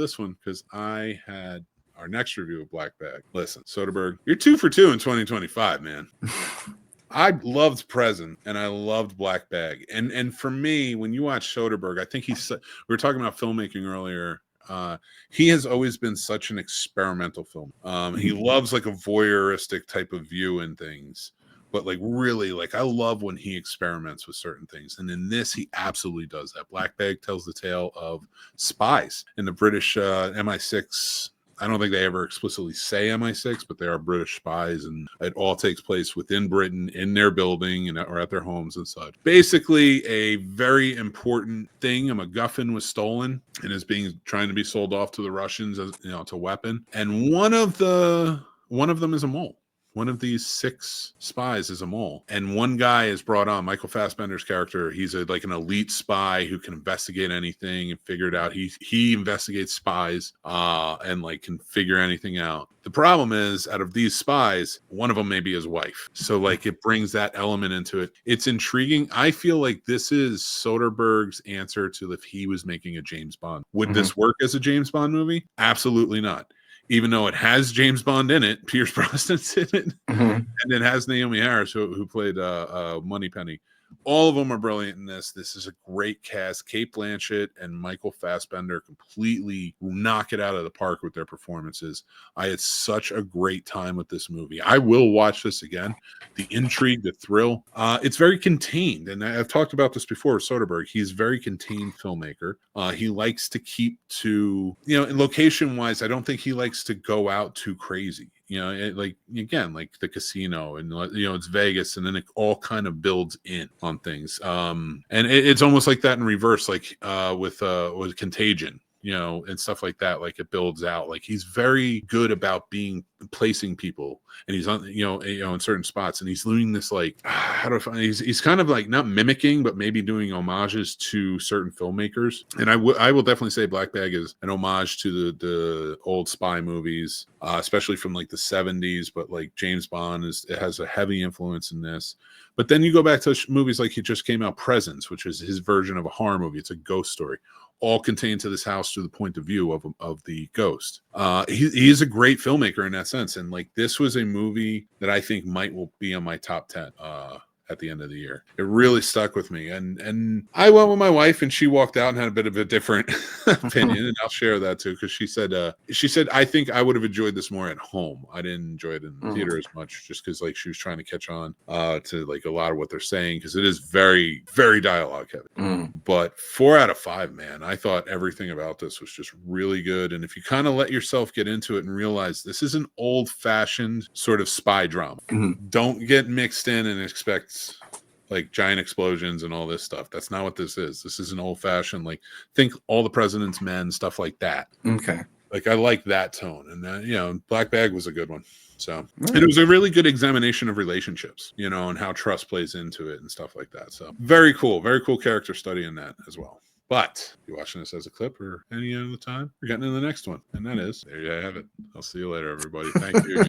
this one because I had our next review of Black Bag. Listen, Soderbergh, you're 2 for 2 in 2025, man. I loved Present and I loved Black Bag. And for me, when you watch Soderbergh, I think we were talking about filmmaking earlier. He has always been such an experimental film. He loves like a voyeuristic type of view in things, but like really, like I love when he experiments with certain things. And in this, he absolutely does that. Black Bag tells the tale of spies in the British MI6. I don't think they ever explicitly say MI6, but they are British spies, and it all takes place within Britain, in their building, or at their homes and such. Basically, a very important thing, a MacGuffin, was stolen and is trying to be sold off to the Russians as a weapon. And one of them is a mole. One of these 6 spies is a mole. And one guy is brought on, Michael Fassbender's character. He's like an elite spy who can investigate anything and figure it out. He investigates spies and like can figure anything out. The problem is, out of these spies, one of them may be his wife. So like it brings that element into it. It's intriguing. I feel like this is Soderbergh's answer to if he was making a James Bond. Would this work as a James Bond movie? Absolutely not. Even though it has James Bond in it, Pierce Brosnan's in it, and it has Naomi Harris, who played Moneypenny. All of them are brilliant in this. This is a great cast. Cate Blanchett and Michael Fassbender completely knock it out of the park with their performances. I had such a great time with this movie. I will watch this again. The intrigue, the thrill. It's very contained. And I've talked about this before with Soderbergh. He's a very contained filmmaker. He likes to keep to, location-wise, I don't think he likes to go out too crazy. Like the casino, and it's Vegas, and then it all kind of builds in on things. And it's almost like that in reverse, like with Contagion, and stuff like that. Like it builds out. Like he's very good about placing people, and he's on, in certain spots, and he's doing this like he's kind of like not mimicking, but maybe doing homages to certain filmmakers. And I will definitely say Black Bag is an homage to the old spy movies, especially from like the 70s. But like James Bond it has a heavy influence in this. But then you go back to movies like he just came out, Presence, which is his version of a horror movie. It's a ghost story, all contained to this house through the point of view of the ghost. He is a great filmmaker in that sense. And like this was a movie that I think will be on my top 10 at the end of the year. It really stuck with me. And I went with my wife, and she walked out and had a bit of a different opinion. And I'll share that too, because she said, I think I would have enjoyed this more at home. I didn't enjoy it in the theater as much, just because like she was trying to catch on to like a lot of what they're saying, because it is very, very dialogue heavy. But 4 out of 5, man. I thought everything about this was just really good. And if you kind of let yourself get into it and realize this is an old-fashioned sort of spy drama, don't get mixed in and expect like giant explosions and all this stuff. That's not what this is. This is an old-fashioned, like, think All the President's Men, stuff like that. Okay. Like I like that tone, and Black Bag was a good one. So and it was a really good examination of relationships, and how trust plays into it and stuff like that. So very cool character study in that as well. But if you're watching this as a clip or any other time, we're getting to the next one, and that is, there you have it. I'll see you later, everybody. Thank you.